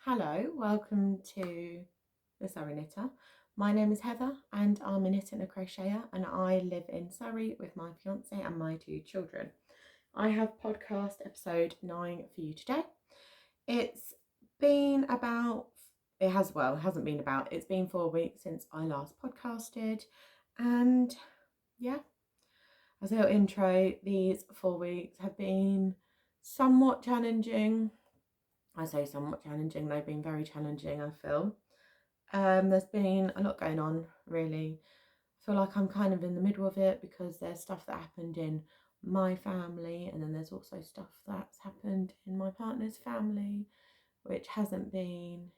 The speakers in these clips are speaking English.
Hello, welcome to the Surrey Knitter. My name is Heather and I'm a knitter and a crocheter, and I live in Surrey with my fiance and my 2 children. I have podcast episode 9 for you today. It's been about, it hasn't been about, it's been 4 weeks since I last podcasted, and yeah, as a little intro, these 4 weeks have been somewhat challenging. I say somewhat challenging, they've been very challenging, I feel. There's been a lot going on, really. I feel like I'm kind of in the middle of it because there's stuff that happened in my family, and then there's also stuff that's happened in my partner's family, which hasn't been,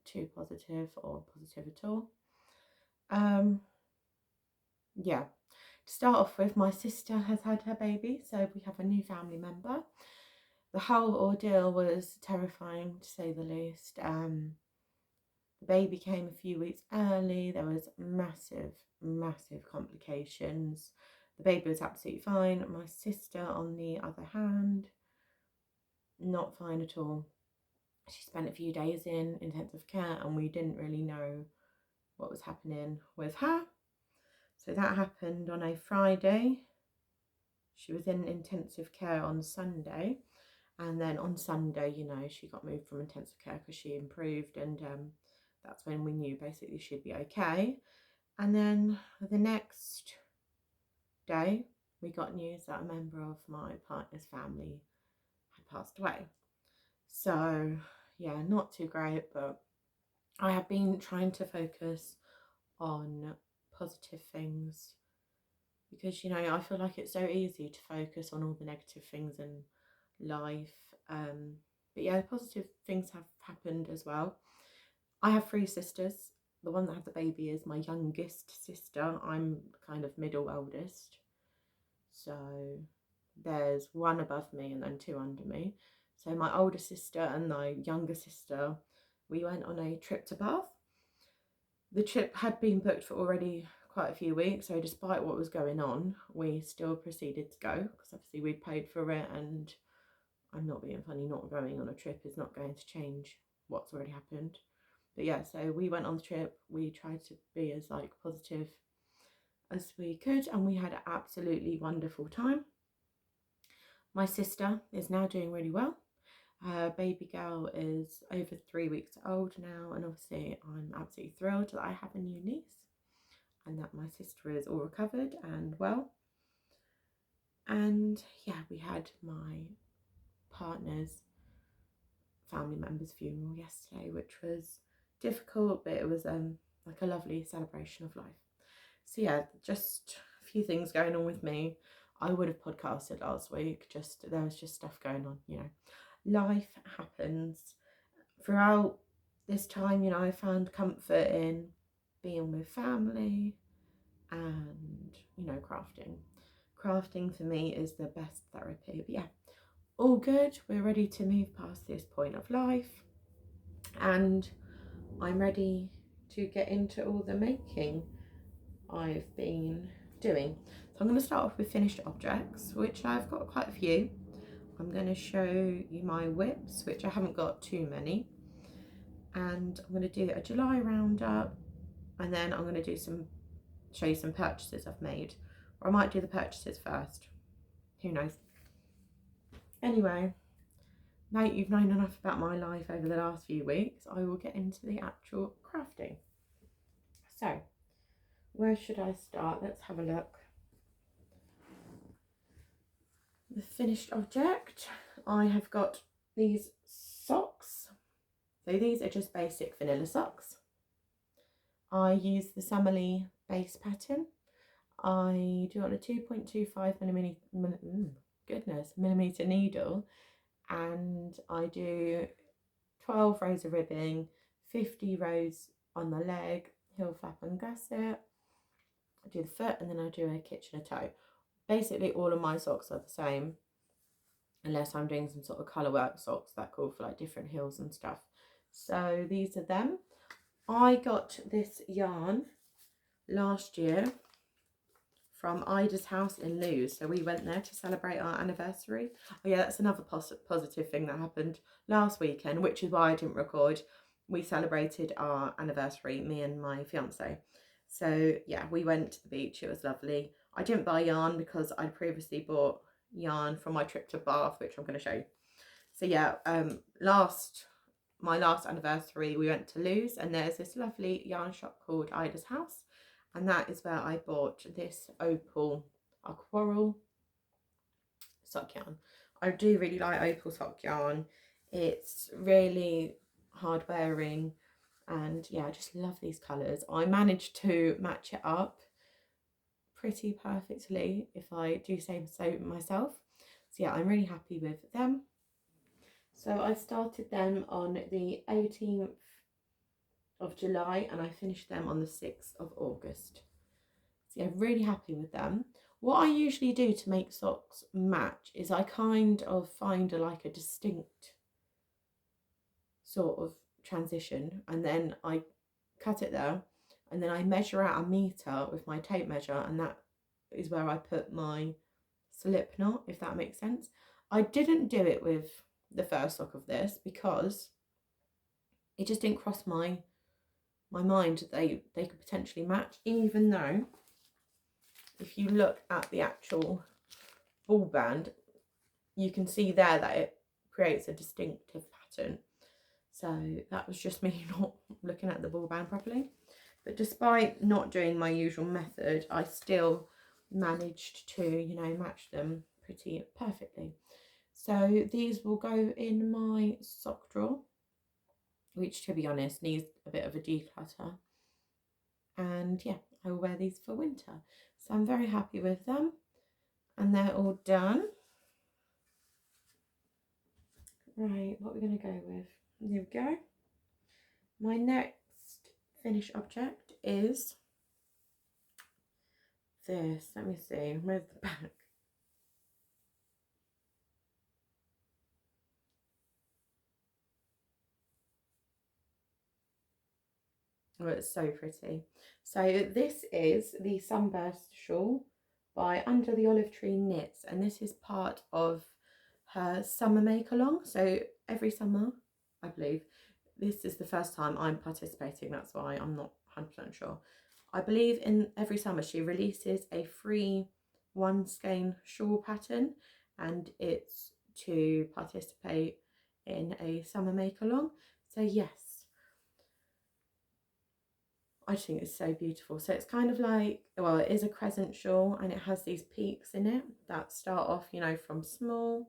too positive or positive at all. Yeah. To start off with, my sister has had her baby, so we have a new family member. The whole ordeal was terrifying, to say the least. The baby came a few weeks early. There was massive complications. The baby was absolutely fine. My sister, on the other hand, not fine at all. She spent a few days in intensive care and we didn't really know what was happening with her. So that happened on a Friday. She was in intensive care on Sunday. And then on Sunday, she got moved from intensive care because she improved, and that's when we knew basically she'd be okay. And then the next day, we got news that a member of my partner's family had passed away. So, yeah, not too great, but I have been trying to focus on positive things because, I feel like it's so easy to focus on all the negative things in life. But yeah, positive things have happened as well. I have 3 sisters. The one that had the baby is my youngest sister. I'm kind of middle eldest. So there's 1 above me and then 2 under me. So my older sister and my younger sister, we went on a trip to Bath. The trip had been booked for already quite a few weeks, so despite what was going on, we still proceeded to go because obviously we'd paid for it, and I'm not being funny, not going on a trip is not going to change what's already happened. But yeah, so we went on the trip. We tried to be as positive as we could, and we had an absolutely wonderful time. My sister is now doing really well. Her baby girl is over 3 weeks old now, and obviously I'm absolutely thrilled that I have a new niece and that my sister is all recovered and well. And yeah, we had my partner's family member's funeral yesterday, which was difficult, but it was like a lovely celebration of life. So yeah, just a few things going on with me. I would have podcasted last week, there was just stuff going on, Life happens. Throughout this time, I found comfort in being with family and, crafting. Crafting for me is the best therapy. But yeah, all good. We're ready to move past this point of life, and I'm ready to get into all the making I've been doing. So I'm going to start off with finished objects, which I've got quite a few. I'm going to show you my whips, which I haven't got too many, and I'm going to do a July roundup, and then I'm going to show you some purchases I've made, or I might do the purchases first, who knows. Anyway, now you've known enough about my life over the last few weeks, I will get into the actual crafting. So, where should I start? Let's have a look. The finished object, I have got these socks. So these are just basic vanilla socks. I use the Samily base pattern. I do it on a 2.25 millimeter needle, and I do 12 rows of ribbing, 50 rows on the leg, heel flap and gusset. I do the foot, and then I do a Kitchener toe. Basically all of my socks are the same, unless I'm doing some sort of colour work socks that call for different heels and stuff. So these are them. I got this yarn last year from Ida's house in Lewes. So we went there to celebrate our anniversary. Oh yeah, that's another positive thing that happened last weekend, which is why I didn't record. We celebrated our anniversary, me and my fiance. So yeah, we went to the beach. It was lovely. I didn't buy yarn because I'd previously bought yarn from my trip to Bath, which I'm going to show you. So yeah, my last anniversary we went to Lewes, and there's this lovely yarn shop called Ida's House, and that is where I bought this opal coral sock yarn. I do really like opal sock yarn. It's really hard wearing, and yeah, I just love these colours. I managed to match it up pretty perfectly, if I do say so myself. So yeah, I'm really happy with them. So I started them on the 18th of July and I finished them on the 6th of August. So yeah, really happy with them. What I usually do to make socks match is I kind of find a distinct sort of transition, and then I cut it there, and then I measure out a metre with my tape measure, and that is where I put my slip knot, if that makes sense. I didn't do it with the first sock of this because it just didn't cross my mind that they could potentially match, even though if you look at the actual ball band, you can see there that it creates a distinctive pattern. So that was just me not looking at the ball band properly. But despite not doing my usual method, I still managed to, match them pretty perfectly. So these will go in my sock drawer, which, to be honest, needs a bit of a declutter. And yeah, I will wear these for winter. So I'm very happy with them. And they're all done. Right, what we're going to go with. There we go. My next finished object is this. Let me see. Where's the back? Oh, it's so pretty. So this is the Sunburst shawl by Under the Olive Tree Knits, and this is part of her summer make along. So every summer, I believe, this is the first time I'm participating, that's why I'm not 100% sure. I believe in every summer she releases a free one skein shawl pattern, and it's to participate in a summer make along. So yes, I just think it's so beautiful. So it's kind of like, well, it is a crescent shawl, and it has these peaks in it that start off, from small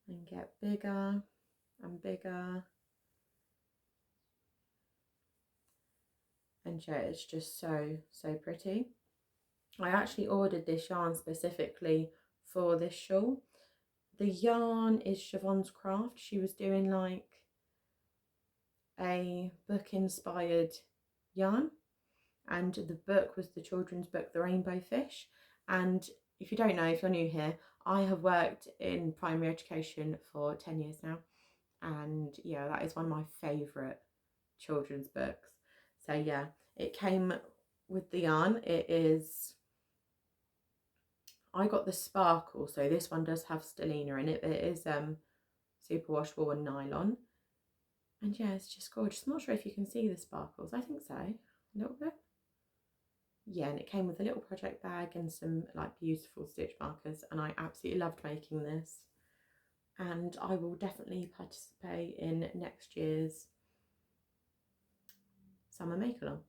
and get bigger and bigger. And yeah, it's just so pretty. I actually ordered this yarn specifically for this shawl. The yarn is Siobhan's Craft. She was doing like a book inspired yarn, and the book was the children's book The Rainbow Fish. And if you don't know, if you're new here, I have worked in primary education for 10 years now, and yeah, that is one of my favourite children's books. So yeah, it came with the yarn. It is, I got the sparkle, so this one does have stellina in it. It is super washable and nylon, and yeah, it's just gorgeous. I'm not sure if you can see the sparkles. I think so, a little bit. Yeah, and it came with a little project bag and some like beautiful stitch markers, and I absolutely loved making this, and I will definitely participate in next year's summer make along.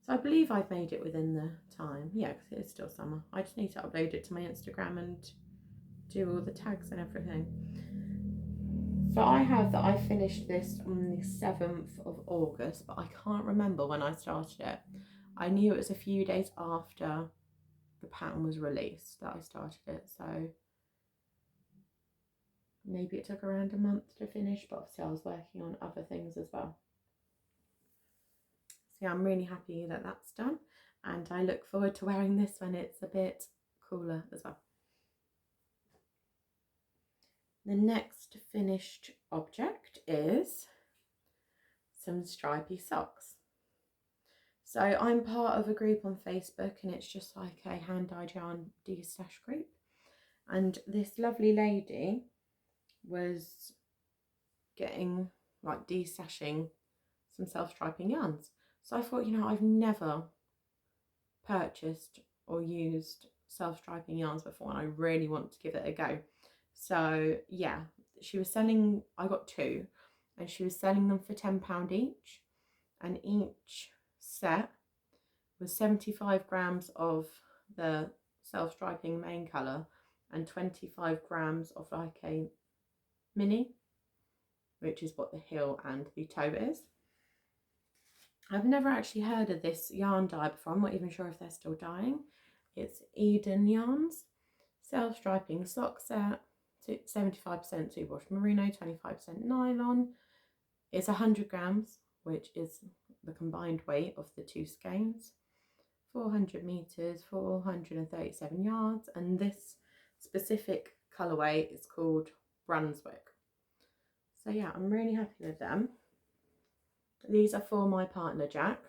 So I believe I've made it within the time. Yeah, because it is still summer. I just need to upload it to my Instagram and do all the tags and everything. So I have that I finished this on the 7th of August, but I can't remember when I started it. I knew it was a few days after the pattern was released that I started it, so maybe it took around a month to finish, but obviously I was working on other things as well. So yeah, I'm really happy that that's done, and I look forward to wearing this when it's a bit cooler as well. The next finished object is some stripy socks. So I'm part of a group on Facebook, and it's just like a hand-dyed yarn de-stash group. And this lovely lady was getting, like, de-stashing some self-striping yarns. So I thought, you know, I've never purchased or used self-striping yarns before, and I really want to give it a go. So yeah, she was selling, I got two, and she was selling them for £10 each, and each set was 75 grams of the self-striping main colour and 25 grams of like a mini, which is what the heel and the toe is. I've never actually heard of this yarn dye before. I'm not even sure if they're still dyeing. It's Eden Yarns self-striping sock set, 75% superwash merino, 25% nylon. It's 100 grams, which is the combined weight of the two skeins. 400 meters, 437 yards, and this specific colorway is called Brunswick. So yeah, I'm really happy with them. These are for my partner Jack,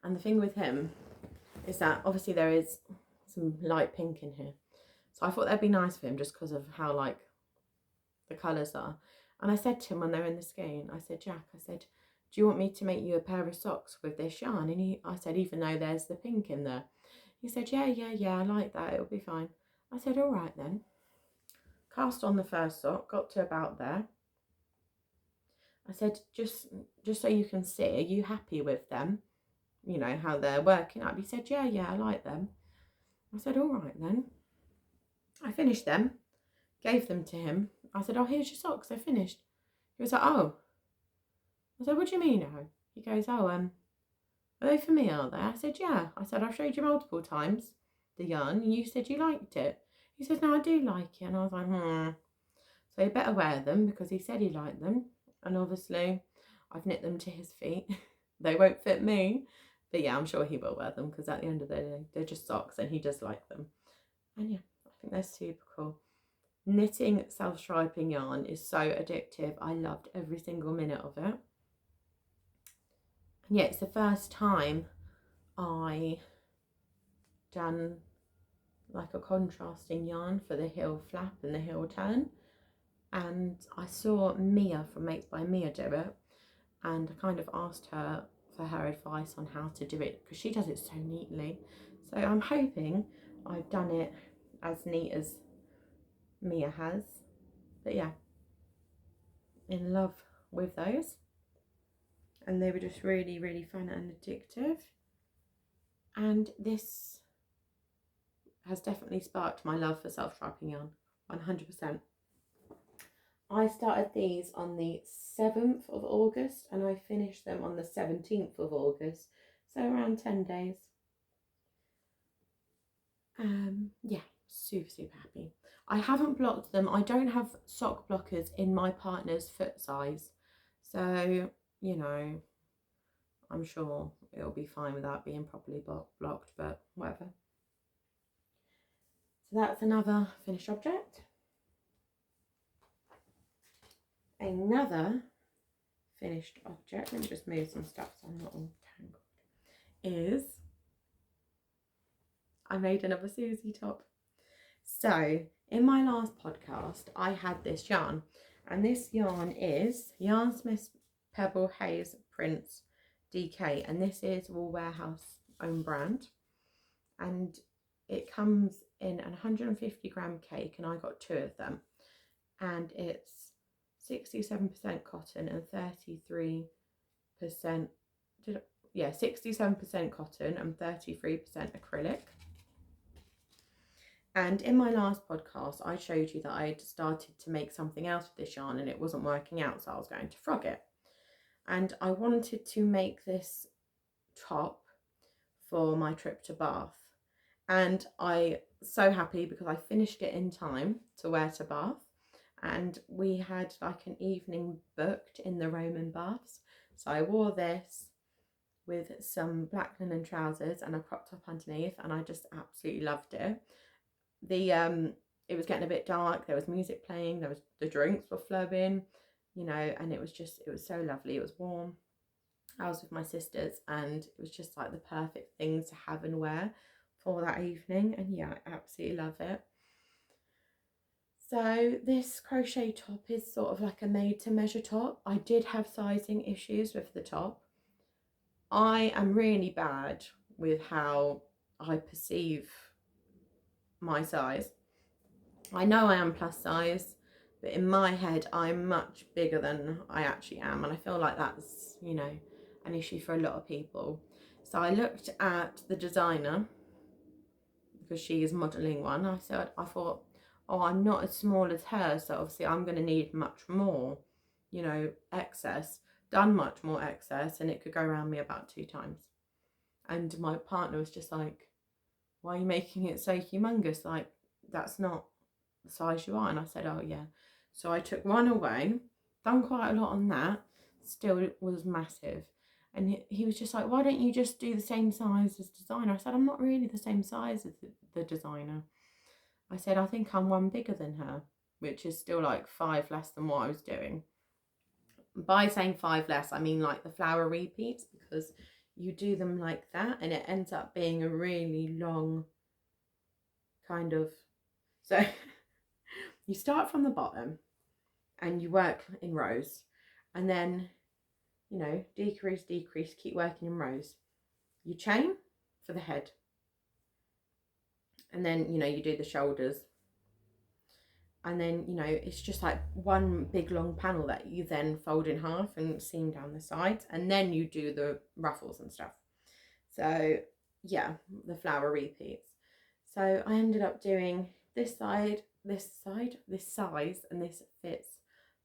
and the thing with him is that obviously there is some light pink in here, so I thought that'd be nice for him just because of how like the colours are. And I said to him when they were in the skein, I said, Jack, I said, do you want me to make you a pair of socks with this yarn? And I said, even though there's the pink in there. He said, yeah, I like that, it'll be fine. I said, all right then. Cast on the first sock, got to about there. I said, just so you can see, are you happy with them? You know, how they're working up. He said, yeah, I like them. I said, all right then. I finished them, gave them to him. I said, oh, here's your socks, they're finished. He was like, oh. I said, what do you mean, oh? He goes, oh, are they for me, are they? I said, yeah. I said, I've showed you multiple times the yarn, and you said you liked it. He said, no, I do like it. And I was like, So you better wear them, because he said he liked them. And obviously, I've knit them to his feet. They won't fit me. But yeah, I'm sure he will wear them, because at the end of the day, they're just socks, and he does like them. And yeah, I think they're super cool. Knitting self-striping yarn is so addictive. I loved every single minute of it. And yeah, it's the first time I done like a contrasting yarn for the heel flap and the heel turn, and I saw Mia from Mates by Mia do it, and I kind of asked her for her advice on how to do it, because she does it so neatly. So I'm hoping I've done it as neat as Mia has. But yeah, in love with those, and they were just really fun and addictive. And this has definitely sparked my love for self-striping yarn, 100%. I started these on the 7th of August and I finished them on the 17th of August, so around 10 days. Yeah, super happy. I haven't blocked them. I don't have sock blockers in my partner's foot size, so you know, I'm sure it'll be fine without being properly blocked, but whatever. So that's another finished object. Another finished object, let me just move some stuff so I'm not all tangled, is I made another Susie top. So in my last podcast I had this yarn, and this yarn is Yarnsmith's Pebble Haze Prince DK, and this is Wool Warehouse own brand, and it comes in an 150 gram cake, and I got two of them, and it's 67% cotton and 33%, 67% cotton and 33% acrylic. And in my last podcast, I showed you that I had started to make something else with this yarn and it wasn't working out, so I was going to frog it. And I wanted to make this top for my trip to Bath. And I'm so happy because I finished it in time to wear to Bath. And we had like an evening booked in the Roman baths. So I wore this with some black linen trousers and a crop top underneath, and I just absolutely loved it. It was getting a bit dark, there was music playing, the drinks were flowing, you know, and it was so lovely. It was warm, I was with my sisters, and it was just like the perfect thing to have and wear for that evening. And yeah, I absolutely love it. So this crochet top is sort of like a made to measure top. I did have sizing issues with the top. I am really bad with how I perceive my size. I know I am plus size, but in my head I'm much bigger than I actually am, and I feel like that's, you know, an issue for a lot of people. So I looked at the designer, because she is modelling one. I thought, oh, I'm not as small as her, so obviously I'm going to need much more, you know, excess, done much more excess, and it could go around me about 2 times. And my partner was just like, why are you making it so humongous? Like, that's not the size you are. And I said, oh yeah. So I took one away, done quite a lot on that, still it was massive. And he was just like, why don't you just do the same size as designer? I said, I'm not really the same size as the designer. I said, I think I'm one bigger than her, which is still like 5 less than what I was doing. By saying 5 less, I mean like the flower repeats, because you do them like that and it ends up being a really long kind of, so you start from the bottom and you work in rows, and then, you know, decrease, keep working in rows. You chain for the head, and then, you know, you do the shoulders, and then, you know, it's just like one big long panel that you then fold in half and seam down the sides, and then you do the ruffles and stuff. So yeah, the flower repeats. So I ended up doing this side, this size, and this fits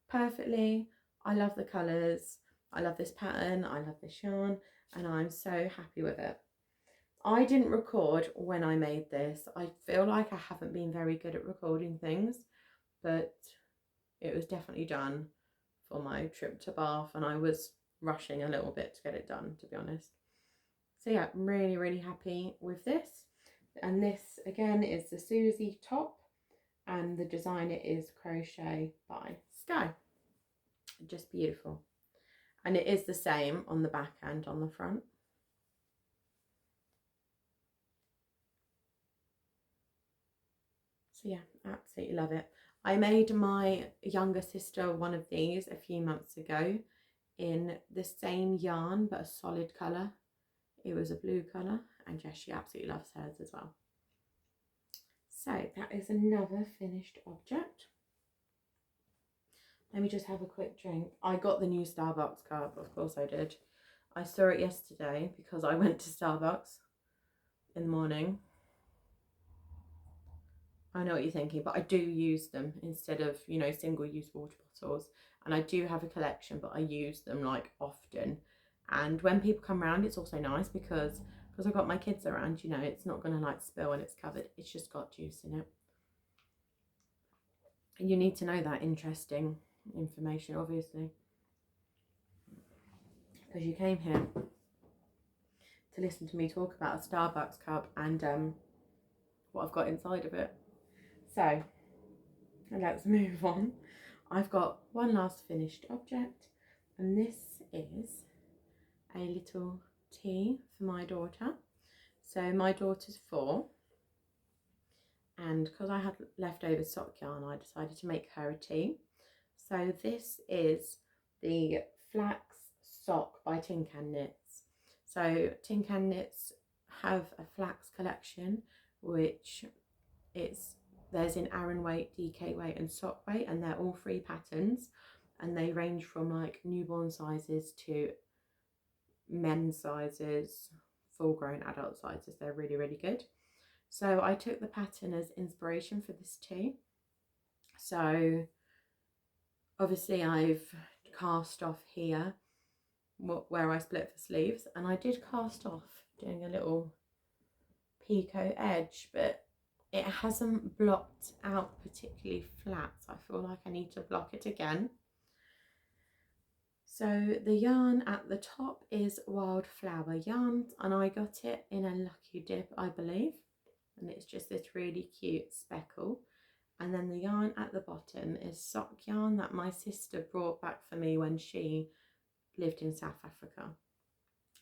perfectly. I love the colours, I love this pattern, I love this yarn, and I'm so happy with it. I didn't record when I made this. I feel like I haven't been very good at recording things, but it was definitely done for my trip to Bath, and I was rushing a little bit to get it done, to be honest. So yeah, I'm really, really happy with this. And this again is the Susie top, and the designer is Crochet by Sky. Just beautiful. And it is the same on the back and on the front. So yeah, absolutely love it. I made my younger sister one of these a few months ago in the same yarn but a solid colour. It was a blue colour, and yes, she absolutely loves hers as well. So that is another finished object. Let me just have a quick drink. I got the new Starbucks cup, of course I did. I saw it yesterday because I went to Starbucks in the morning. I know what you're thinking, but I do use them instead of, you know, single-use water bottles. And I do have a collection, but I use them like often. And when people come around, it's also nice because I've got my kids around, you know, it's not going to like spill when it's covered. It's just got juice in it. And you need to know that interesting information, obviously, because you came here to listen to me talk about a Starbucks cup and what I've got inside of it. So let's move on. I've got one last finished object, and this is a little tea for my daughter. So my daughter's 4, and because I had leftover sock yarn, I decided to make her a tea. So this is the Flax Sock by Tin Can Knits. So Tin Can Knits have a flax collection, which there's in Aran weight, DK weight and sock weight, and they're all 3 patterns, and they range from like newborn sizes to men's sizes, full grown adult sizes. They're really, really good. So I took the pattern as inspiration for this tea. So obviously I've cast off here where I split the sleeves, and I did cast off doing a little picot edge, but it hasn't blocked out particularly flat, so I feel like I need to block it again. So the yarn at the top is Wildflower yarn, and I got it in a Lucky Dip, I believe, and it's just this really cute speckle. And then the yarn at the bottom is sock yarn that my sister brought back for me when she lived in South Africa.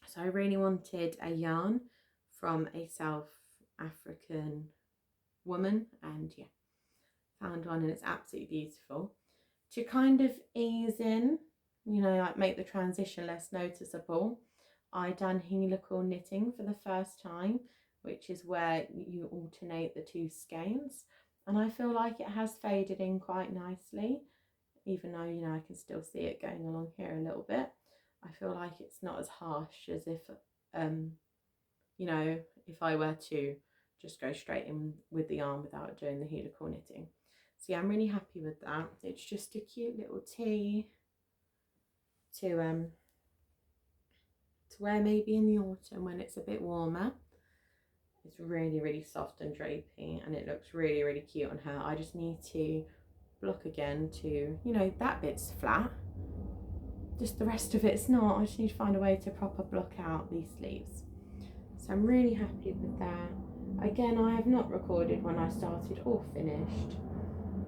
So I really wanted a yarn from a South African woman, and yeah, found one, and it's absolutely beautiful. To kind of ease in, you know, like make the transition less noticeable, I done helical knitting for the first time, which is where you alternate the two skeins, and I feel like it has faded in quite nicely, even though, you know, I can still see it going along here a little bit. I feel like it's not as harsh as if you know, if I were to just go straight in with the yarn without doing the helical knitting. So yeah, I'm really happy with that. It's just a cute little tee to wear maybe in the autumn when it's a bit warmer. It's really, really soft and drapey, and it looks really, really cute on her. I just need to block again to, you know, that bit's flat, just the rest of it's not. I just need to find a way to proper block out these sleeves. So I'm really happy with that. Again, I have not recorded when I started or finished,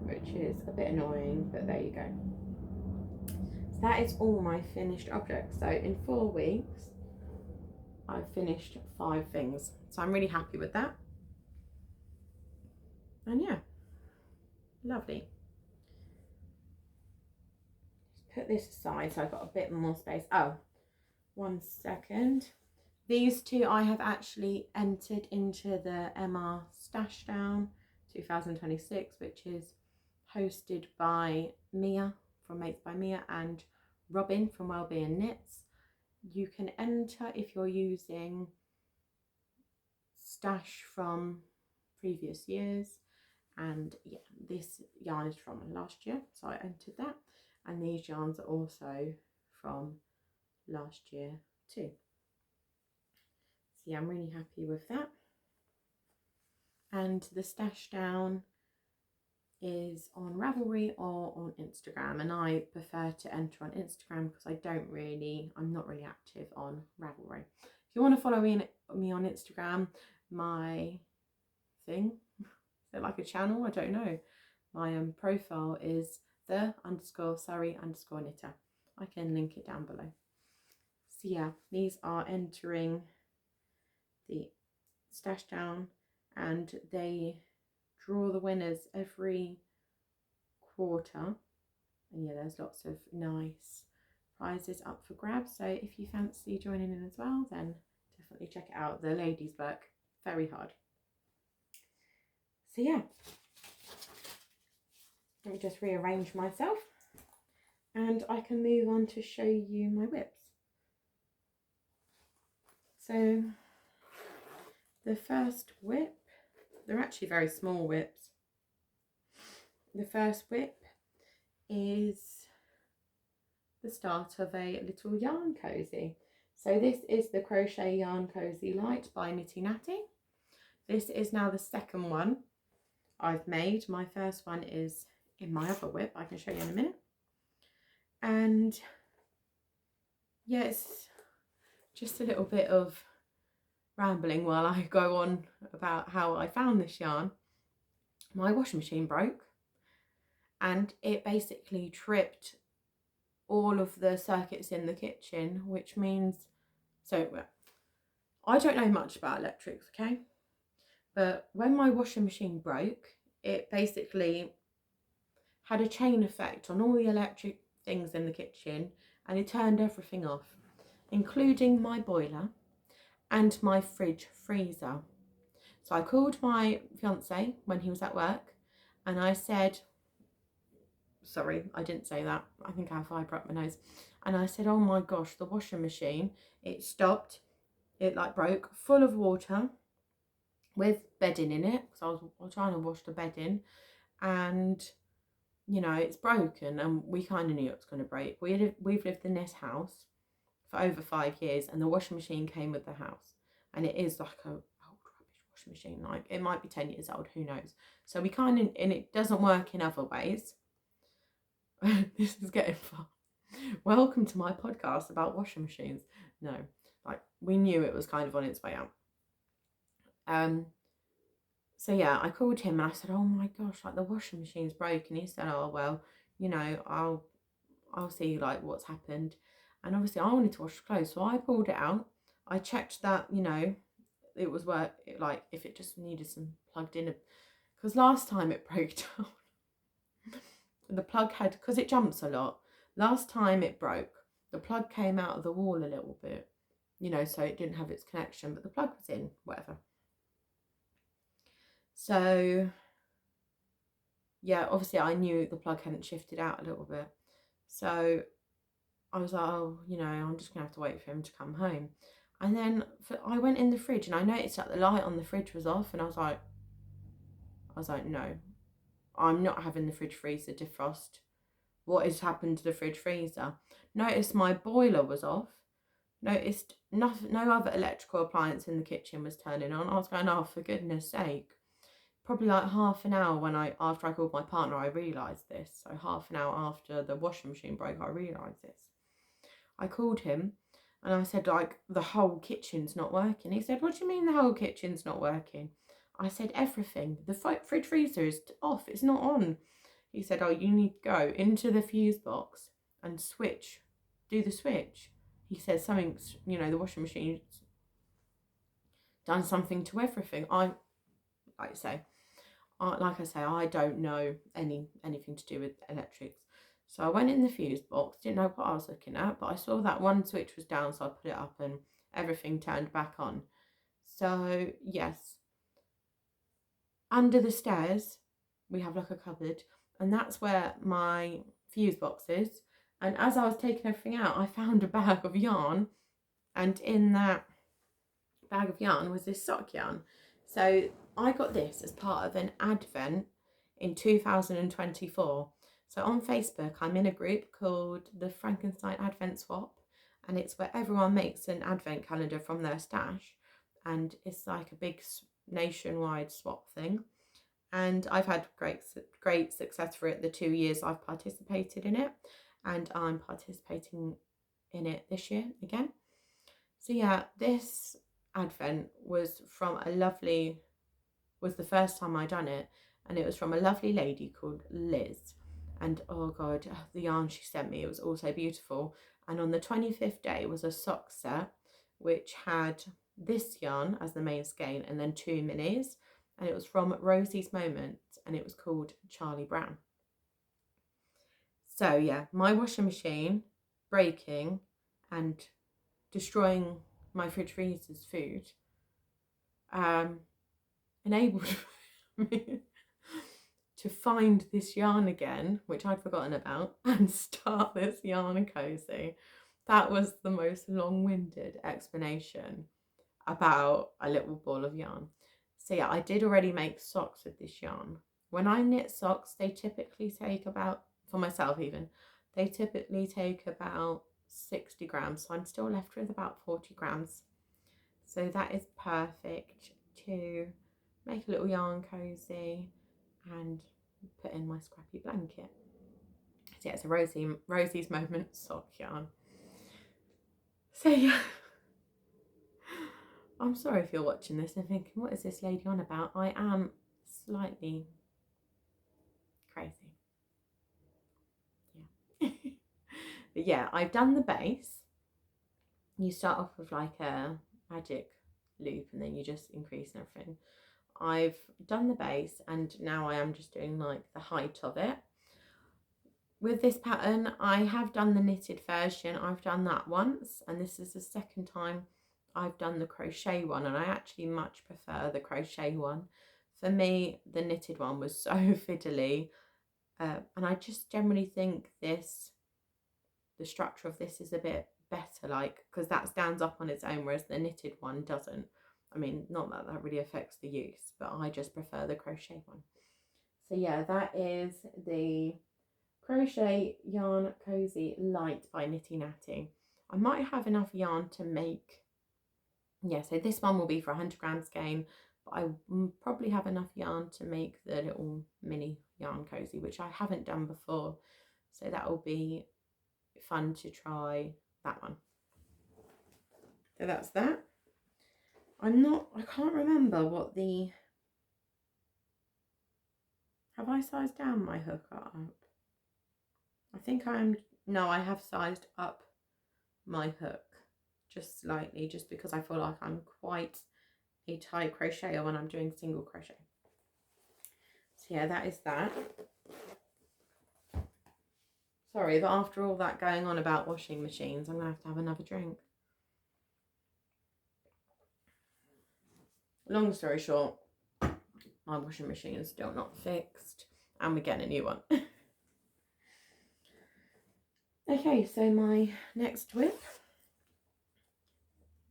which is a bit annoying, but there you go. So that is all my finished objects. So in 4 weeks, I've finished 5 things. So I'm really happy with that. And yeah, lovely. Just put this aside so I've got a bit more space. Oh, 1 second. These two I have actually entered into the MR Stash Down 2026, which is hosted by Mia from Mates by Mia and Robin from Wellbeing Knits. You can enter if you're using stash from previous years, and yeah, this yarn is from last year, so I entered that, and these yarns are also from last year too. So yeah, I'm really happy with that. And the Stash Down is on Ravelry or on Instagram, and I prefer to enter on Instagram because I'm not really active on Ravelry. If you want to follow me on Instagram, my thing, is it like a channel? I don't know. My profile is the_Surrey_knitter. I can link it down below. So yeah, these are entering the Stash Down, and they draw the winners every quarter, and yeah, there's lots of nice prizes up for grabs. So if you fancy joining in as well, then definitely check it out. The ladies work very hard. So yeah, let me just rearrange myself and I can move on to show you my whips. So the first whip, they're actually very small whips. The first whip is the start of a little yarn cozy. So this is the Crochet Yarn Cozy Light by Nitty Natty. This is now the second one I've made. My first one is in my other whip, I can show you in a minute. And yeah, it's just a little bit of rambling while I go on about how I found this yarn. My washing machine broke, and it basically tripped all of the circuits in the kitchen, which means, so I don't know much about electrics, okay? But when my washing machine broke, it basically had a chain effect on all the electric things in the kitchen, and it turned everything off, including my boiler and my fridge freezer. So I called my fiance when he was at work, and I said, sorry, I didn't say that. I think I have fibre up my nose. And I said, oh my gosh, the washing machine, it stopped. It like broke, full of water with bedding in it, because I was trying to wash the bedding, and you know, it's broken, and we kind of knew it was going to break. We've lived in this house for over 5 years, and the washing machine came with the house, and it is like a old rubbish washing machine. Like, it might be 10 years old, who knows. So we kind of, and it doesn't work in other ways. This is getting far. Welcome to my podcast about washing machines. No, like, we knew it was kind of on its way out. So yeah, I called him and I said, oh my gosh, like, the washing machine's broken. He said, oh well, you know, I'll see like what's happened. And obviously I wanted to wash clothes, so I pulled it out. I checked that, you know, it was work, like if it just needed some plugged in, because last time it broke down. The plug had, because it jumps a lot, last time it broke, the plug came out of the wall a little bit, you know, so it didn't have its connection, but the plug was in, whatever. So yeah, obviously I knew the plug hadn't shifted out a little bit, so I was like, oh, you know, I'm just gonna have to wait for him to come home. And then I went in the fridge and I noticed that the light on the fridge was off, and I was like, no, I'm not having the fridge freezer defrost. What has happened to the fridge freezer? Noticed my boiler was off. Noticed no other electrical appliance in the kitchen was turning on. I was going, oh, for goodness sake. Probably like half an hour after I called my partner, I realised this. So half an hour after the washing machine broke, I realised this. I called him and I said, like, the whole kitchen's not working. He said, what do you mean the whole kitchen's not working? I said, everything. The fridge freezer is off. It's not on. He said, oh, you need to go into the fuse box and switch. Do the switch. He said something's, you know, the washing machine's done something to everything. Like I say, I don't know anything to do with electrics. So I went in the fuse box, didn't know what I was looking at, but I saw that one switch was down, so I put it up and everything turned back on. So yes, under the stairs, we have like a cupboard, and that's where my fuse box is. And as I was taking everything out, I found a bag of yarn, and in that bag of yarn was this sock yarn. So I got this as part of an advent in 2024. So on Facebook, I'm in a group called the Frankenstein Advent Swap, and it's where everyone makes an advent calendar from their stash, and it's like a big nationwide swap thing. And I've had great success for it the 2 years I've participated in it, and I'm participating in it this year again. So yeah, this advent was the first time I done it, and it was from a lovely lady called Liz. And oh god, the yarn she sent me, it was also beautiful. And on the 25th day was a sock set which had this yarn as the main skein and then 2 minis, and it was from Rosie's Moment, and it was called Charlie Brown. So yeah, my washing machine breaking and destroying my fridge freezer's food enabled me to find this yarn again, which I'd forgotten about, and start this yarn cozy. That was the most long-winded explanation about a little ball of yarn. So yeah, I did already make socks with this yarn. When I knit socks, they typically take about, for myself even, they typically take about 60 grams. So I'm still left with about 40 grams. So that is perfect to make a little yarn cozy and put in my scrappy blanket. So yeah, it's a Rosie's Moment sock yarn. So yeah, I'm sorry if you're watching this and thinking, what is this lady on about? I am slightly crazy. Yeah. But yeah, I've done the base. You start off with like a magic loop and then you just increase and everything. I've done the base and now I am just doing like the height of it. With this pattern, I have done the knitted version. I've done that once, and this is the second time I've done the crochet one, and I actually much prefer the crochet one. For me, the knitted one was so fiddly, and I just generally think the structure of this is a bit better, like, because that stands up on its own, whereas the knitted one doesn't. I mean, not that that really affects the use, but I just prefer the crochet one. So yeah, that is the Crochet Yarn Cozy Light by Nitty Natty. I might have enough yarn to make, yeah, so this one will be for 100 grams skein, but I probably have enough yarn to make the little mini yarn cozy, which I haven't done before. So that will be fun to try that one. So that's that. I can't remember what have I sized down my hook up? I think no, I have sized up my hook. just slightly, just because I feel like I'm quite a tight crocheter when I'm doing single crochet. So yeah, that is that. Sorry, but after all that going on about washing machines, I'm going to have another drink. Long story short, my washing machine is still not fixed and we're getting a new one. Okay, so my next whip,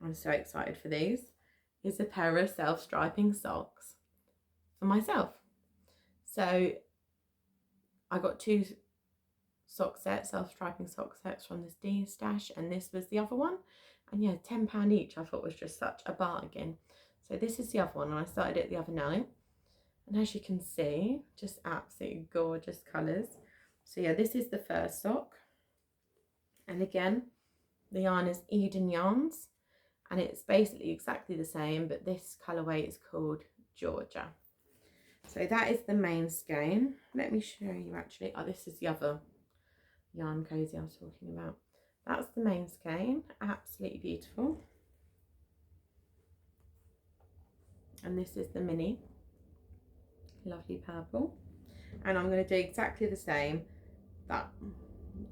I'm so excited for these, is a pair of self-striping socks for myself. So I got 2 sock sets, self-striping sock sets from this D stash, and this was the other one. And yeah, £10 each I thought was just such a bargain. So this is the other one, and I started it the other night. And as you can see, just absolutely gorgeous colours. So yeah, this is the first sock. And again, the yarn is Eden Yarns. And it's basically exactly the same, but this colourway is called Georgia. So that is the main skein. Let me show you actually. Oh, this is the other yarn cozy I was talking about. That's the main skein, absolutely beautiful. And this is the mini, lovely purple. And I'm going to do exactly the same that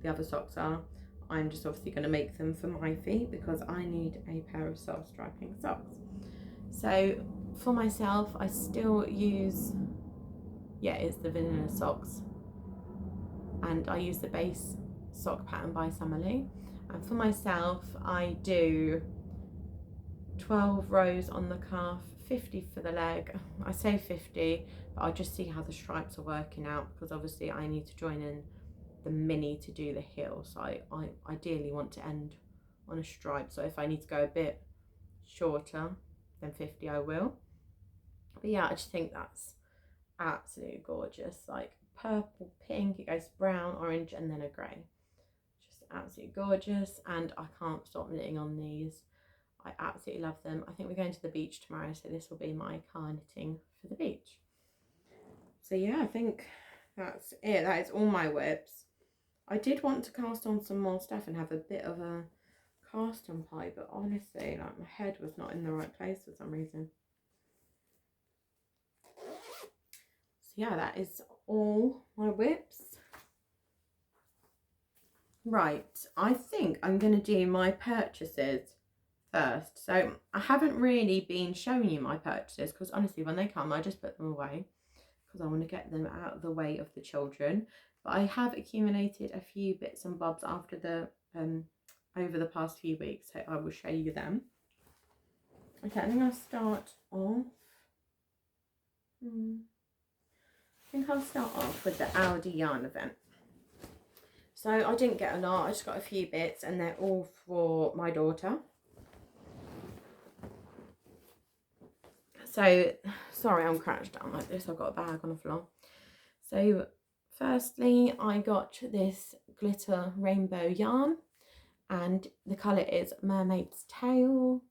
the other socks are. I'm just obviously going to make them for my feet because I need a pair of self-striping socks. So for myself, I still use, yeah, it's the vanilla socks, and I use the base sock pattern by Summerlee. And for myself, I do 12 rows on the calf, 50 for the leg. I say 50, but I'll just see how the stripes are working out, because obviously I need to join in the mini to do the heel. So I ideally want to end on a stripe. So if I need to go a bit shorter than 50, I will. But yeah, I just think that's absolutely gorgeous. Like purple, pink, it goes brown, orange, and then a grey. Just absolutely gorgeous, and I can't stop knitting on these. I absolutely love them. I think we're going to the beach tomorrow, so this will be my car knitting for the beach. So yeah, I think that's it. That is all my whips. I did want to cast on some more stuff and have a bit of a cast on pie, but honestly, like, my head was not in the right place for some reason. So yeah, that is all my whips. Right, I think I'm going to do my purchases first. So I haven't really been showing you my purchases because honestly, when they come, I just put them away because I want to get them out of the way of the children. But I have accumulated a few bits and bobs after the over the past few weeks, so I will show you them. Okay, I think I'll start off. I think I'll start off with the Aldi yarn event. So I didn't get a lot, I just got a few bits, and they're all for my daughter. So, sorry I'm crouched down like this, I've got a bag on the floor. So, firstly, I got this glitter rainbow yarn, and the colour is Mermaid's Tail.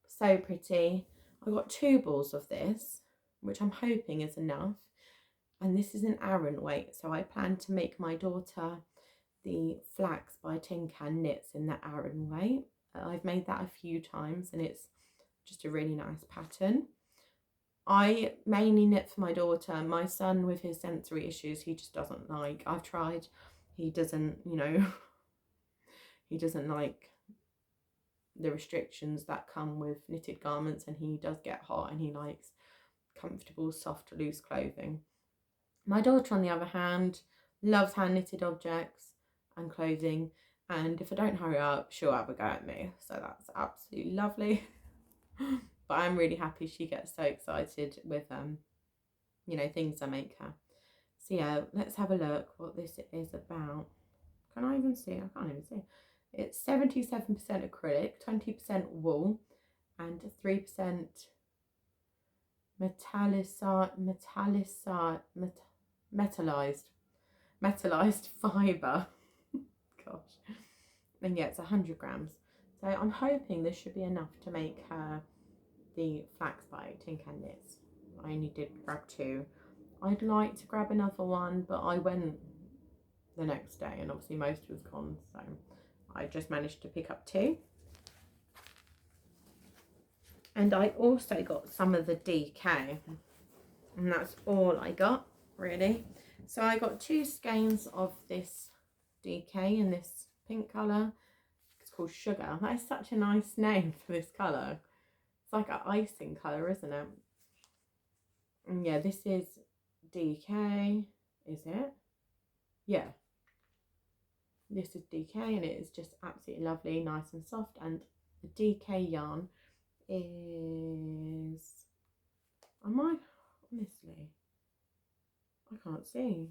So pretty. I got 2 balls of this, which I'm hoping is enough. And this is an Aran weight, so I plan to make my daughter the Flax by Tin Can Knits in the Aran weight. I've made that a few times and it's just a really nice pattern. I mainly knit for my daughter. My son, with his sensory issues, he just doesn't like. I've tried. He doesn't, you know, he doesn't like the restrictions that come with knitted garments, and he does get hot and he likes comfortable, soft, loose clothing. My daughter, on the other hand, loves hand knitted objects and clothing, and if I don't hurry up, she'll have a go at me. So that's absolutely lovely. But I'm really happy she gets so excited with you know, things I make her. So yeah, let's have a look what this is about. Can I even see? I can't even see. It's 77% acrylic, 20% wool, and 3% metallized fibre. Gosh. And yeah, it's 100 grams. So I'm hoping this should be enough to make her the Flax by Tin Can Knits. I only did grab 2. I'd like to grab another one, but I went the next day and obviously most was gone, so I just managed to pick up 2. And I also got some of the DK, and that's all I got really. So I got 2 skeins of this DK in this pink colour. It's called Sugar. That is such a nice name for this colour. It's like an icing colour, isn't it? And yeah, this is DK, is it? Yeah. This is DK, and it is just absolutely lovely, nice and soft. And the DK yarn is, honestly, I can't see.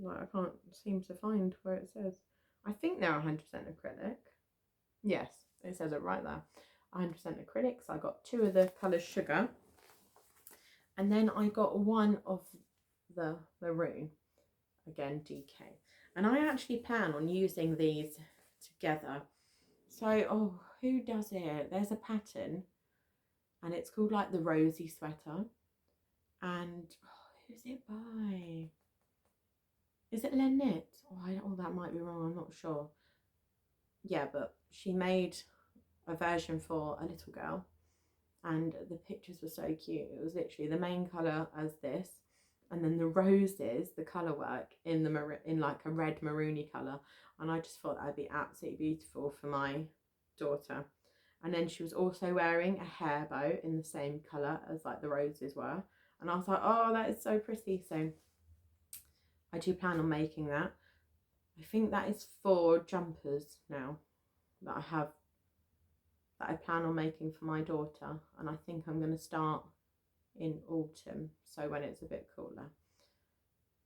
Like, I can't seem to find where it says. I think they're 100% acrylic. Yes, it says it right there. 100% acrylic. So I got 2 of the colour Sugar. And then I got 1 of the maroon. Again, DK. And I actually plan on using these together. So, oh, who does it? There's a pattern. And it's called like the Rosy Sweater. And, who's it by? Is it Lynette? Oh, that might be wrong. I'm not sure. Yeah, but she made a version for a little girl, and the pictures were so cute. It was literally the main colour as this, and then the roses, the colour work in like a red maroony colour, and I just thought that'd be absolutely beautiful for my daughter. And then she was also wearing a hair bow in the same colour as like the roses were, and I was like, oh, that is so pretty. So I do plan on making that. I think that is 4 jumpers now that I plan on making for my daughter, and I think I'm going to start in autumn, so when it's a bit cooler.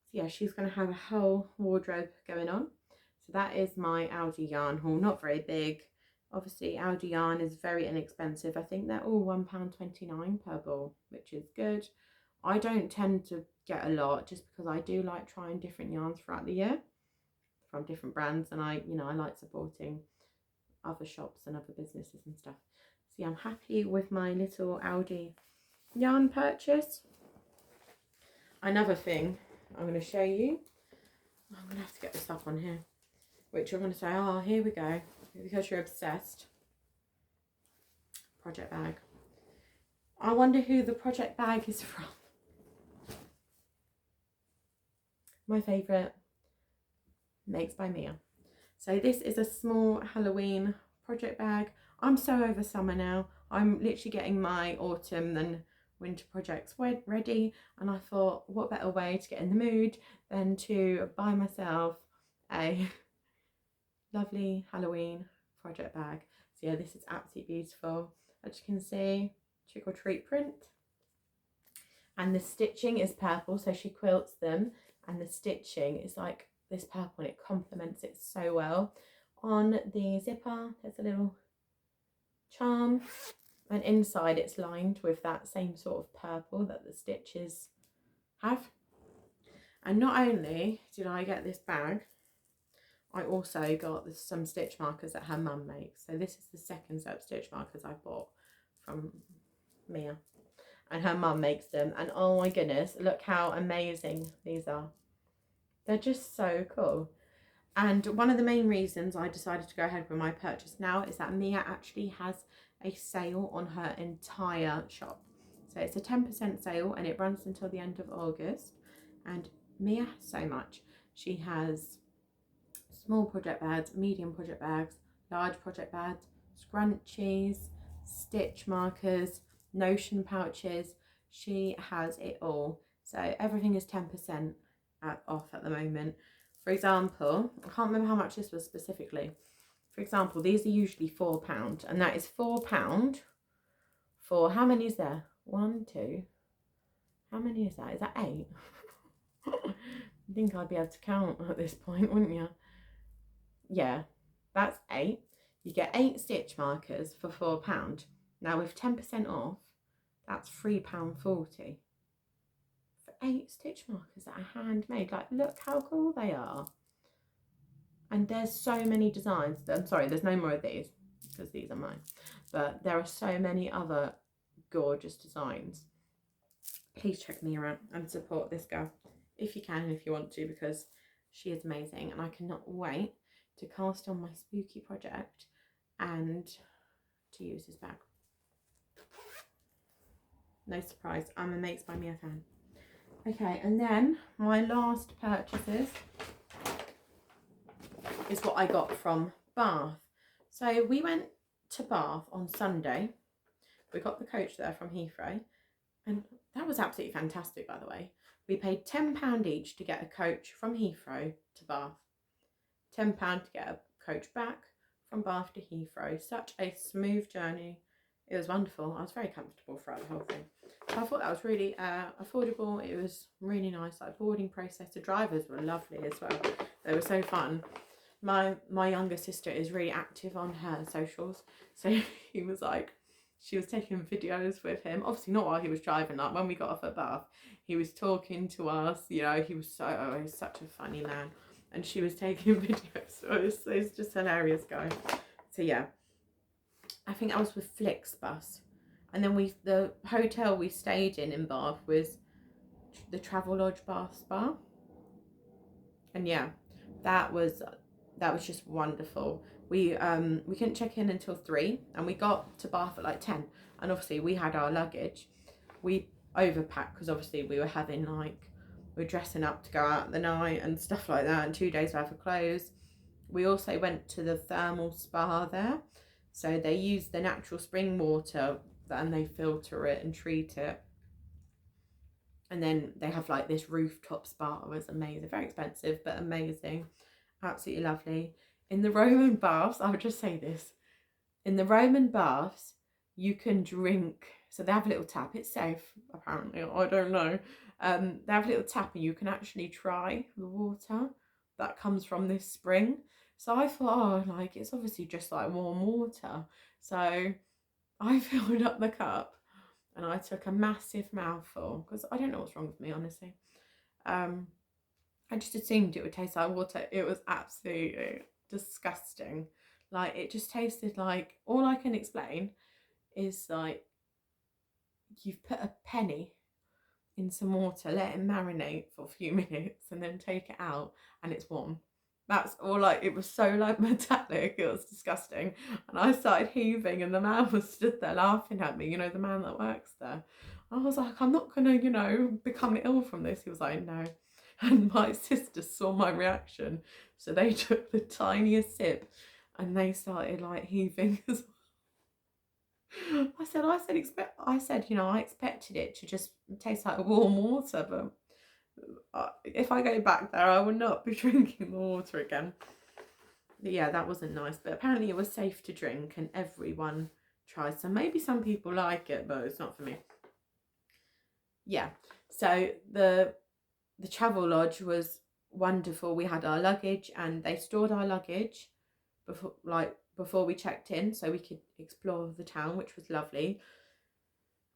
So yeah, she's going to have a whole wardrobe going on. So that is my Aldi yarn haul. Not very big. Obviously Aldi yarn is very inexpensive. I think they're all £1.29 per ball, which is good. I don't tend to get a lot just because I do like trying different yarns throughout the year from different brands, and I like supporting other shops and other businesses and stuff. So yeah, I'm happy with my little Aldi yarn purchase. Another thing I'm going to show you, I'm going to have to get this up on here, which you're going to say, oh, here we go, because you're obsessed. Project bag. I wonder who the project bag is from. My favourite, Makes by Mia. So this is a small Halloween project bag. I'm so over summer now. I'm literally getting my autumn and winter projects ready, and I thought, what better way to get in the mood than to buy myself a lovely Halloween project bag. So yeah, this is absolutely beautiful. As you can see, trick or treat print, and the stitching is purple, so she quilts them, and the stitching is like this purple, and it complements it so well. On the zipper there's a little charm, and inside it's lined with that same sort of purple that the stitches have. And not only did I get this bag, I also got some stitch markers that her mum makes. So this is the second set of stitch markers I bought from Mia, and her mum makes them, and oh my goodness, look how amazing these are. They're just so cool. And one of the main reasons I decided to go ahead with my purchase now is that Mia actually has a sale on her entire shop. So it's a 10% sale, and it runs until the end of August. And Mia has so much. She has small project bags, medium project bags, large project bags, scrunchies, stitch markers, notion pouches. She has it all. So everything is 10% off at the moment. For example, I can't remember how much this was specifically. For example, these are usually £4, and that is £4 for, how many is there? 1, 2. How many is that? Is that 8? I think I'd be able to count at this point, wouldn't you? Yeah, that's 8. You get 8 stitch markers for £4. Now with 10% off, that's £3.40 for 8 stitch markers that are handmade. Like, look how cool they are. And there's so many designs. I'm sorry, there's no more of these because these are mine, but there are so many other gorgeous designs. Please check me out and support this girl if you can, if you want to, because she is amazing, and I cannot wait to cast on my spooky project and to use this bag. No surprise, I'm a Makes by Mia fan. Okay, and then my last purchases is what I got from Bath. So we went to Bath on Sunday. We got the coach there from Heathrow, and that was absolutely fantastic, by the way. We paid £10 each to get a coach from Heathrow to Bath. £10 to get a coach back from Bath to Heathrow. Such a smooth journey. It was wonderful. I was very comfortable throughout the whole thing. So I thought that was really affordable. It was really nice. Like, boarding process. The drivers were lovely as well. They were so fun. My younger sister is really active on her socials. So he was like, she was taking videos with him. Obviously not while he was driving. Like, when we got off at Bath, he was talking to us. You know, he was such a funny man. And she was taking videos. So it's just hilarious, guy. So yeah, I think I was with Flixbus. And then the hotel we stayed in Bath was the Travelodge Bath Spa. And yeah, that was just wonderful. We couldn't check in until 3, and we got to Bath at like 10. And obviously we had our luggage. We overpacked because obviously we were dressing up to go out the night and stuff like that, and 2 days worth of clothes. We also went to the thermal spa there. So they use the natural spring water and they filter it and treat it. And then they have like this rooftop spa. It was amazing. Very expensive, but amazing. Absolutely lovely. In the Roman baths, I would just say this. In the Roman baths, you can drink. So they have a little tap. It's safe, apparently. I don't know. They have a little tap and you can actually try the water that comes from this spring. So I thought, oh, like, it's obviously just like warm water. So I filled up the cup and I took a massive mouthful because I don't know what's wrong with me, honestly. I just assumed it would taste like water. It was absolutely disgusting. Like, it just tasted like, all I can explain is like you've put a penny in some water, let it marinate for a few minutes, and then take it out and it's warm. That's all. Like, it was so like metallic, it was disgusting. And I started heaving and the man was stood there laughing at me, you know, the man that works there. I was like, I'm not gonna, you know, become ill from this. He was like, no. And my sister saw my reaction, so they took the tiniest sip and they started like heaving as well. I said, you know, I expected it to just taste like warm water, but if I go back there, I will not be drinking the water again. But yeah, that wasn't nice. But apparently it was safe to drink and everyone tried. So maybe some people like it, but it's not for me. Yeah, so the Travelodge was wonderful. We had our luggage and they stored our luggage before we checked in, so we could explore the town, which was lovely.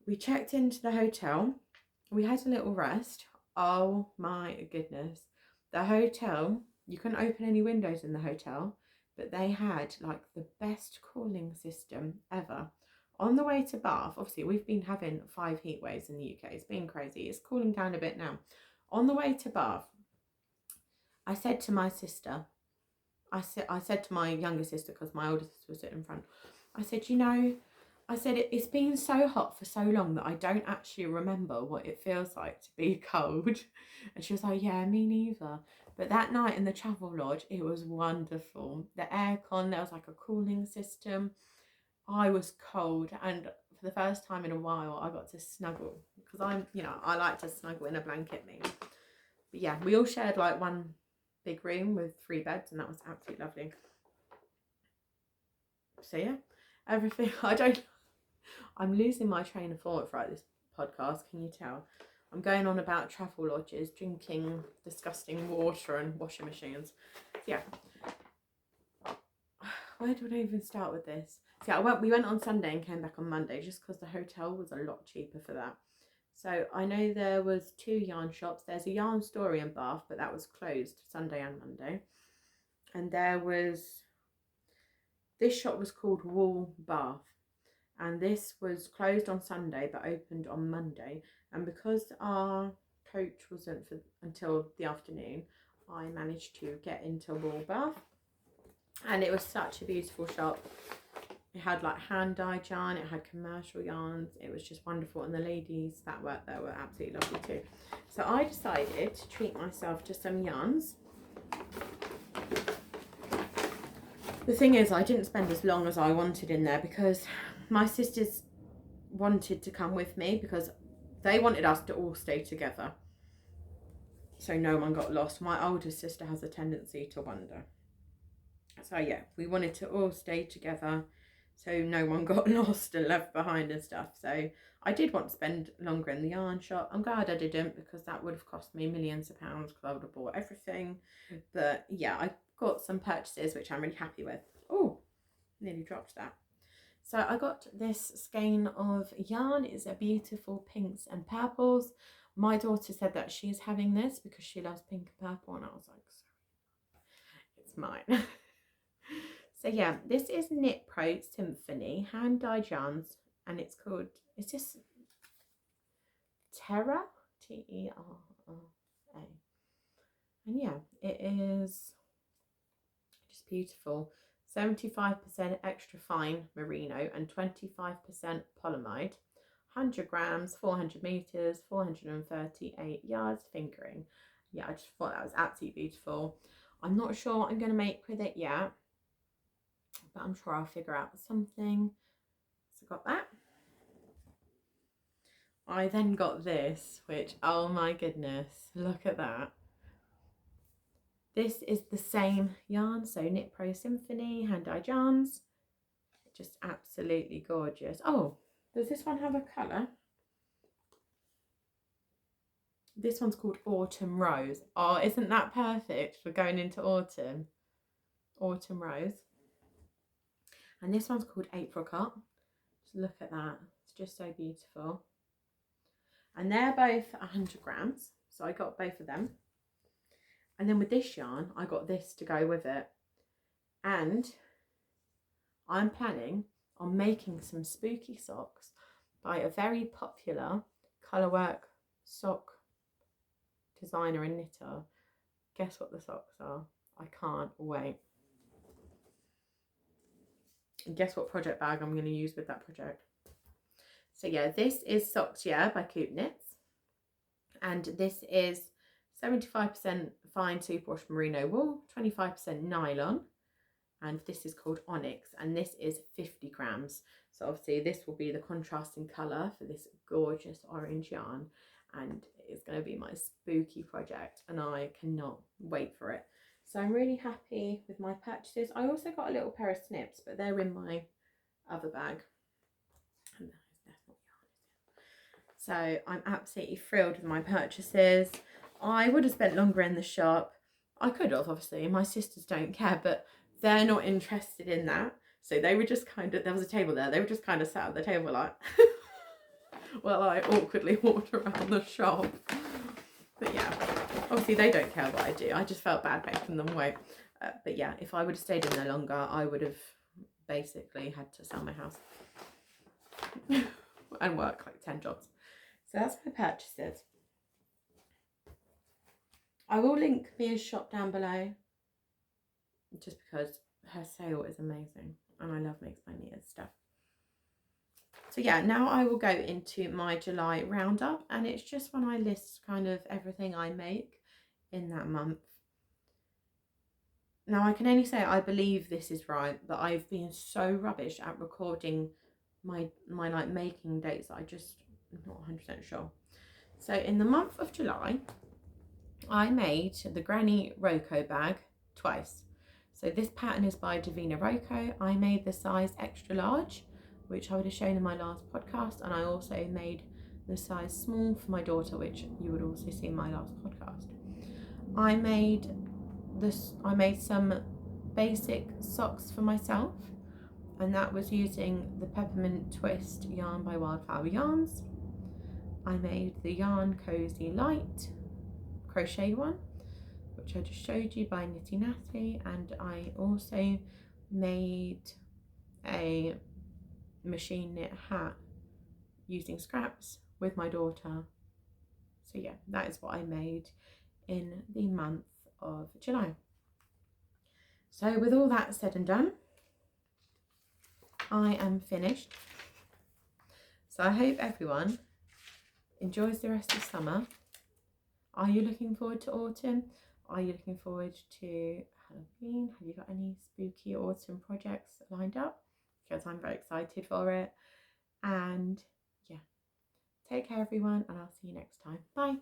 We checked into the hotel. We had a little rest. Oh my goodness. The hotel, you couldn't open any windows in the hotel, but they had like the best cooling system ever. On the way to Bath, obviously we've been having 5 heat waves in the UK. It's been crazy. It's cooling down a bit now. On the way to Bath, I said to my sister, I said to my younger sister, because my older sister was sitting in front, I said, you know, it's been so hot for so long that I don't actually remember what it feels like to be cold. And she was like, yeah, me neither. But that night in the Travelodge, it was wonderful. The aircon, there was like a cooling system. I was cold, and for the first time in a while, I got to snuggle, because I like to snuggle in a blanket, me. But yeah, we all shared like one big room with 3 beds, and that was absolutely lovely. So yeah, everything. I'm losing my train of thought throughout this podcast. Can you tell? I'm going on about travel lodges, drinking disgusting water and washing machines. So yeah. Where do I even start with this? So yeah, we went on Sunday and came back on Monday, just because the hotel was a lot cheaper for that. So I know there was 2 yarn shops. There's a yarn store in Bath, but that was closed Sunday and Monday. And this shop was called Wool Bath. And this was closed on Sunday but opened on Monday. And because our coach wasn't until the afternoon, I managed to get into Wool Bath. And it was such a beautiful shop. It had like hand dyed yarn, it had commercial yarns, it was just wonderful, and the ladies that worked there were absolutely lovely too. So I decided to treat myself to some yarns. The thing is, I didn't spend as long as I wanted in there because my sisters wanted to come with me because they wanted us to all stay together, so no one got lost. My older sister has a tendency to wander. So yeah, we wanted to all stay together so no one got lost and left behind and stuff. So I did want to spend longer in the yarn shop. I'm glad I didn't, because that would have cost me millions of pounds because I would have bought everything. But yeah, I got some purchases which I'm really happy with. Oh, nearly dropped that. So I got this skein of yarn. It's a beautiful pinks and purples. My daughter said that she's having this because she loves pink and purple, and I was like, sorry, it's mine. So yeah, this is Knit Pro Symphony hand dyed yarns, and it's called, it's just Terra, Terra. And yeah, it is just beautiful. 75% extra fine merino and 25% polyamide. 100 grams, 400 meters, 438 yards fingering. Yeah, I just thought that was absolutely beautiful. I'm not sure what I'm going to make with it yet, but I'm sure I'll figure out something. So got that. I then got this, which, oh my goodness, look at that. This is the same yarn, so Knit Pro Symphony hand dyed yarns. Just absolutely gorgeous. Oh, does this one have a colour? This one's called Autumn Rose. Oh, isn't that perfect for going into autumn? Autumn Rose. And this one's called Apricot. Just look at that. It's just so beautiful. And they're both 100 grams. So I got both of them. And then with this yarn, I got this to go with it. And I'm planning on making some spooky socks by a very popular colourwork sock designer and knitter. Guess what the socks are? I can't wait. And guess what project bag I'm going to use with that project? So yeah, this is Socks Yeah by Coop Knits. And this is 75% fine superwash merino wool, 25% nylon. And this is called Onyx, and this is 50 grams. So obviously this will be the contrasting colour for this gorgeous orange yarn, and it's going to be my spooky project, and I cannot wait for it. So I'm really happy with my purchases. I also got a little pair of snips, but they're in my other bag. So I'm absolutely thrilled with my purchases. I would have spent longer in the shop. I could have, obviously. My sisters don't care, but they're not interested in that. So they were just kind of, there was a table there, they were just kind of sat at the table like, well, I awkwardly walked around the shop. But yeah, obviously they don't care what I do. I just felt bad making them wait. But yeah, if I would have stayed in there longer, I would have basically had to sell my house and work like 10 jobs. So that's my purchases. I will link Mia's shop down below, just because her sale is amazing and I love Makes by Mia's stuff. So yeah, now I will go into my July roundup, and it's just when I list kind of everything I make in that month. Now I can only say I believe this is right, but I've been so rubbish at recording my like making dates that I just not 100% sure. So in the month of July, I made the Granny Roko bag twice. So this pattern is by Davina Roko. I made the size extra large, which I would have shown in my last podcast, and I also made the size small for my daughter, which you would also see in my last podcast. I made some basic socks for myself, and that was using the Peppermint Twist yarn by Wildflower Yarns. I made the Yarn Cozy Light crochet one, which I just showed you, by Knitty Natty, and I also made a machine knit hat using scraps with my daughter. So yeah, that is what I made in the month of July. So with all that said and done, I am finished. So I hope everyone enjoys the rest of summer. Are you looking forward to autumn? Are you looking forward to Halloween? Have you got any spooky autumn projects lined up? Because I'm very excited for it. And yeah, take care everyone, and I'll see you next time. Bye.